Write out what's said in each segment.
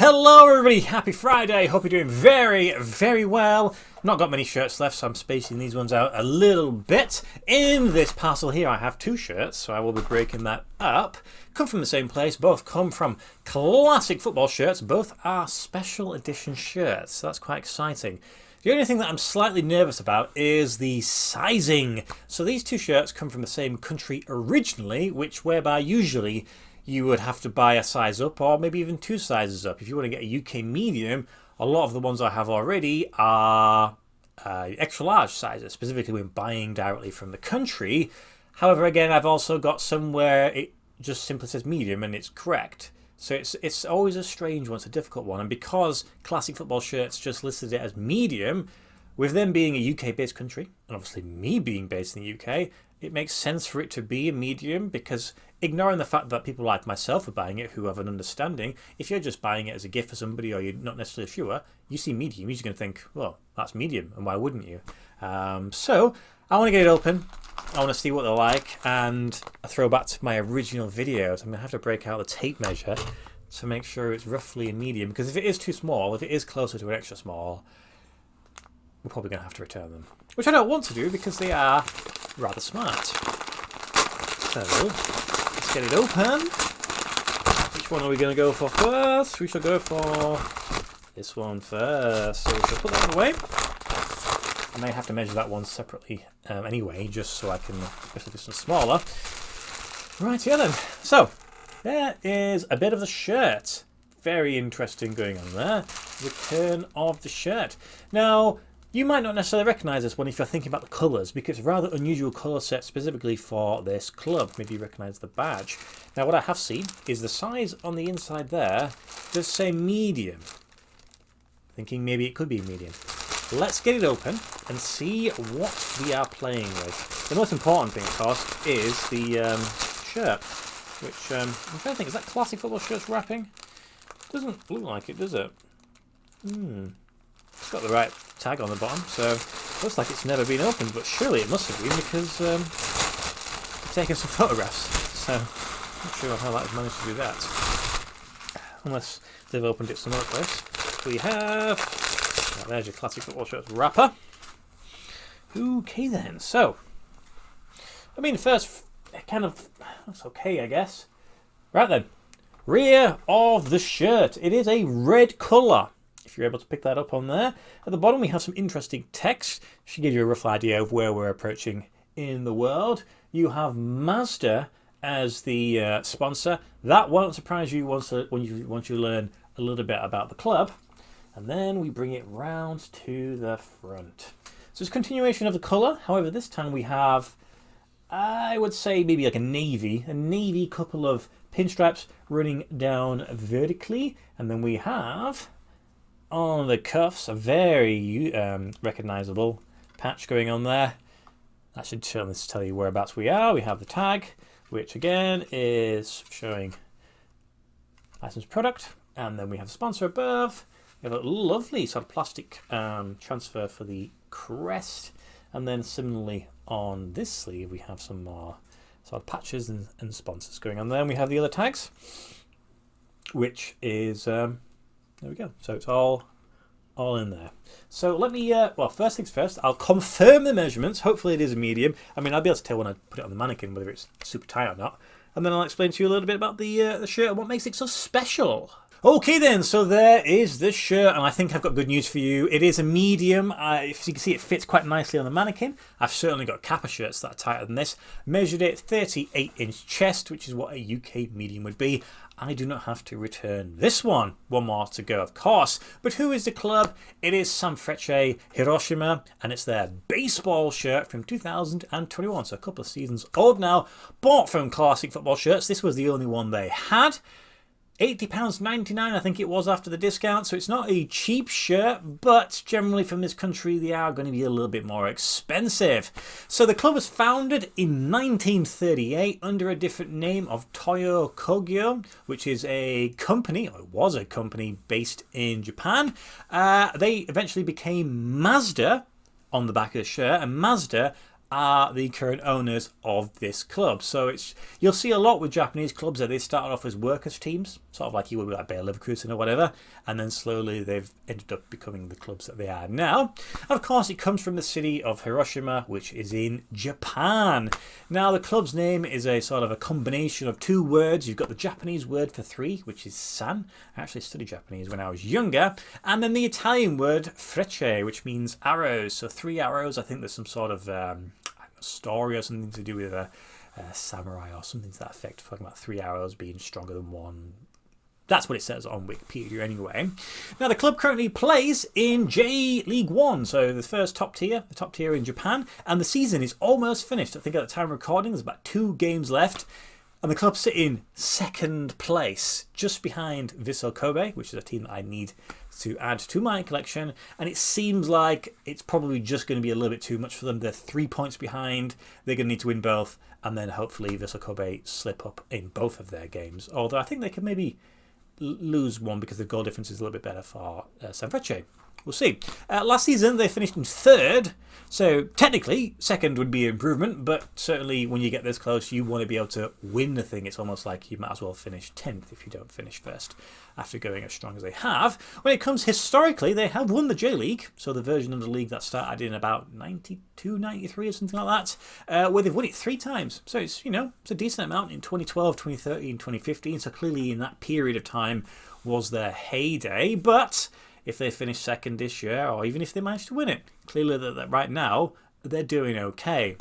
Hello everybody, happy Friday, hope you're doing very well. Not got many shirts left, so I'm spacing these ones out a little bit. In this parcel here I have two shirts, so I will be breaking that up. Come from the same place, both come from Classic Football Shirts, both are special edition shirts, so that's quite exciting. The only thing that I'm slightly nervous about is the sizing. So these two shirts come from the same country originally, whereby usually you would have to buy a size up or maybe even two sizes up. If you want to get a UK medium, a lot of the ones I have already are extra large sizes, specifically when buying directly from the country. However, again, I've also got some where it just simply says medium and it's correct. So it's always a strange one, it's a difficult one. And because Classic Football Shirts just listed it as medium, with them being a UK-based country, and obviously me being based in the UK, it makes sense for it to be a medium, because ignoring the fact that people like myself are buying it who have an understanding, if you're just buying it as a gift for somebody or you're not necessarily sure, you see medium, you're just going to think, well, that's medium, and why wouldn't you? So I want to get it open. I want to see what they're like, and a throwback to my original videos. I'm going to have to break out the tape measure to make sure it's roughly a medium, because if it is too small, if it is closer to an extra small, we're probably going to have to return them. Which I don't want to do because they are rather smart. So, let's get it open. Which one are we going to go for first? We shall go for this one first. So we shall put that away. I may have to measure that one separately anyway, just so I can, especially if it's smaller. Right, yeah then. So, there is a bit of the shirt. Very interesting going on there. Return of the shirt. Now, you might not necessarily recognise this one if you're thinking about the colours, because it's a rather unusual colour set specifically for this club. Maybe you recognise the badge. Now, what I have seen is the size on the inside there does say medium. Thinking maybe it could be medium. Let's get it open and see what we are playing with. The most important thing, of course, is the shirt, which I'm trying to think, is that Classic Football Shirts wrapping? Doesn't look like it, does it? It's got the right tag on the bottom, so it looks like it's never been opened, but surely it must have been, because I've taken some photographs, so I'm not sure how I've managed to do that. Unless they've opened it some other place. We have... there's your Classic Football Shirts wrapper. Okay then, so... I mean, first, kind of... that's okay, I guess. Right then. Rear of the shirt. It is a red colour. If you're able to pick that up on there. At the bottom we have some interesting text. Should give you a rough idea of where we're approaching in the world. You have Mazda as the sponsor. That won't surprise you once you learn a little bit about the club. And then we bring it round to the front. So it's a continuation of the colour. However, this time we have, I would say maybe like a navy couple of pinstripes running down vertically. And then we have on the cuffs a very recognisable patch going on there. That should tell you whereabouts we are. We have the tag, which again is showing licensed product. And then we have the sponsor above. We have a lovely sort of plastic transfer for the crest. And then similarly on this sleeve we have some more sort of patches and sponsors going on there. And we have the other tags, which is... there we go. So it's all in there. So let me, well, first things first, I'll confirm the measurements. Hopefully it is a medium. I mean, I'll be able to tell when I put it on the mannequin whether it's super tight or not. And then I'll explain to you a little bit about the shirt and what makes it so special. Okay then, so there is the shirt, and I think I've got good news for you. It is a medium. If you can see, it fits quite nicely on the mannequin. I've certainly got Kappa shirts that are tighter than this. Measured it 38-inch chest, which is what a UK medium would be. I do not have to return this one. One more to go, of course. But who is the club? It is Sanfrecce Hiroshima, and it's their baseball shirt from 2021, so a couple of seasons old now. Bought from Classic Football Shirts. This was the only one they had. £80.99 I think it was after the discount, so it's not a cheap shirt, but generally from this country they are going to be a little bit more expensive. So the club was founded in 1938 under a different name of Toyo Kogyo, which is a company, or it was a company based in Japan. They eventually became Mazda on the back of the shirt, and Mazda are the current owners of this club. So you'll see a lot with Japanese clubs that they started off as workers' teams sort of like you would with like Bayer Leverkusen or whatever, and then slowly they've ended up becoming the clubs that they are now. And of course, it comes from the city of Hiroshima, which is in Japan. Now, the club's name is a sort of a combination of two words. You've got the Japanese word for three, which is san. I actually studied Japanese when I was younger. And then the Italian word frecce, which means arrows. So 3 arrows. I think there's some sort of story or something to do with a samurai or something to that effect. Talking about 3 arrows being stronger than one. That's what it says on Wikipedia anyway. Now, the club currently plays in J League 1, so the first top tier, the top tier in Japan, and the season is almost finished. I think at the time of recording there's about 2 games left, and the club sit in 2nd place, just behind Vissel Kobe, which is a team that I need to add to my collection, and it seems like it's probably just going to be a little bit too much for them. They're 3 points behind, they're going to need to win both, and then hopefully Vissel Kobe slip up in both of their games, although I think they can maybe lose one because the goal difference is a little bit better for Sanfrecce. We'll see. Last season they finished in 3rd, so technically 2nd would be an improvement, but certainly when you get this close you want to be able to win the thing. It's almost like you might as well finish 10th if you don't finish 1st after going as strong as they have. When it comes historically, they have won the J-League, so the version of the league that started in about 92, 93 or something like that, where they've won it 3 times. So it's, you know, it's a decent amount in 2012, 2013, 2015, so clearly in that period of time was their heyday. But if they finish 2nd this year, or even if they manage to win it, clearly that right now they're doing okay.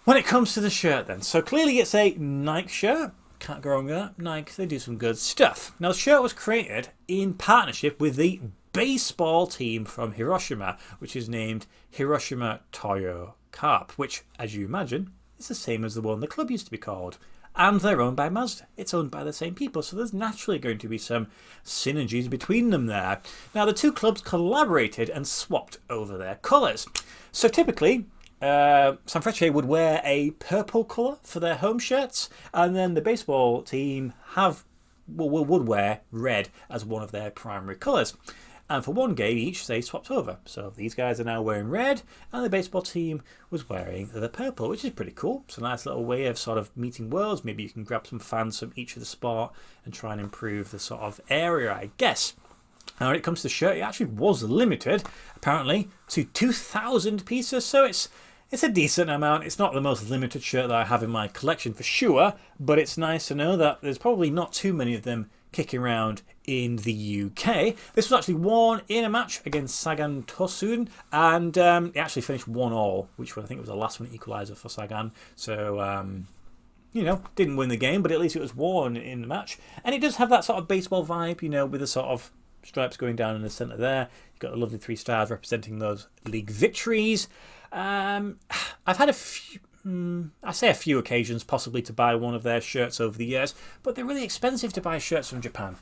When it comes to the shirt then, so clearly it's a Nike shirt. Can't go wrong with that. Nike, they do some good stuff. Now, the shirt was created in partnership with the baseball team from Hiroshima, which is named Hiroshima Toyo Carp, which, as you imagine, is the same as the one the club used to be called. And they're owned by Mazda. It's owned by the same people, so there's naturally going to be some synergies between them there. Now, the two clubs collaborated and swapped over their colours. So typically, Sanfrecce would wear a purple colour for their home shirts, and then the baseball team would wear red as one of their primary colours. And for one game each, they swapped over. So these guys are now wearing red, and the baseball team was wearing the purple, which is pretty cool. It's a nice little way of sort of meeting worlds. Maybe you can grab some fans from each of the sport and try and improve the sort of area, I guess. Now, when it comes to the shirt, it actually was limited, apparently, to 2,000 pieces. So it's a decent amount. It's not the most limited shirt that I have in my collection for sure, but it's nice to know that there's probably not too many of them kicking around in the UK. This was actually worn in a match against Sagan Tosun, and it actually finished 1-1, which I think was the last minute equaliser for Sagan. So, you know, didn't win the game, but at least it was worn in the match. And it does have that sort of baseball vibe, you know, with the sort of stripes going down in the centre there. You've got the lovely 3 stars representing those league victories. I've had a few, I say a few occasions possibly to buy one of their shirts over the years, but they're really expensive to buy shirts from Japan,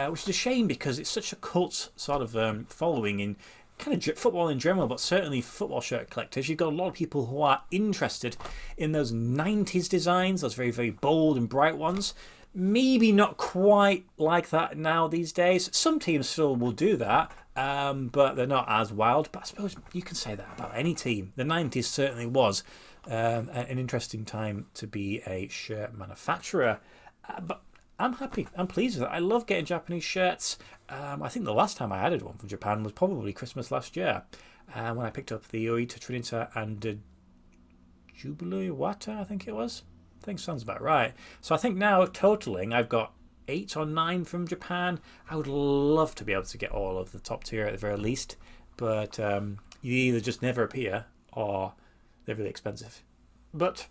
which is a shame because it's such a cult sort of following in kind of football in general, but certainly football shirt collectors. You've got a lot of people who are interested in those 90s designs, those very, very bold and bright ones. Maybe not quite like that now these days. Some teams still will do that, but they're not as wild. But I suppose you can say that about any team. The 90s certainly was an interesting time to be a shirt manufacturer. But I'm happy. I'm pleased with it. I love getting Japanese shirts. I think the last time I added one from Japan was probably Christmas last year, when I picked up the Oita Trinita and Jubilee Wata, I think it was. I think sounds about right. So I think now totaling I've got 8 or 9 from Japan. I would love to be able to get all of the top tier at the very least, but you either just never appear or they're really expensive. But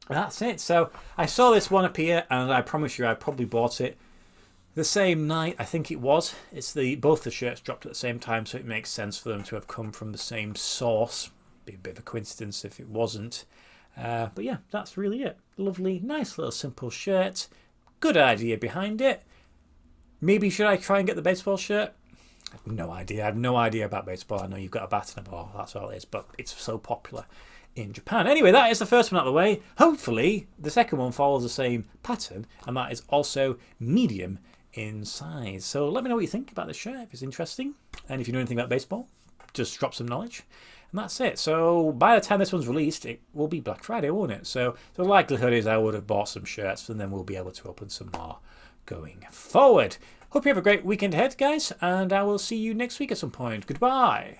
that's it. So I saw this one appear, and I promise you I probably bought it the same night. I think it was. It's both the shirts dropped at the same time, so it makes sense for them to have come from the same source. Be a bit of a coincidence if it wasn't. But yeah, that's really it. Lovely, nice little simple shirt. Good idea behind it. Maybe should I try and get the baseball shirt? I have no idea. I have no idea about baseball. I know you've got a bat and a ball. That's all it is. But it's so popular in Japan. Anyway, that is the first one out of the way. Hopefully, the second one follows the same pattern. And that is also medium in size. So let me know what you think about this shirt if it's interesting. And if you know anything about baseball, just drop some knowledge. And that's it. So by the time this one's released, it will be Black Friday, won't it? So the likelihood is I would have bought some shirts, and then we'll be able to open some more going forward. Hope you have a great weekend ahead, guys, and I will see you next week at some point. Goodbye.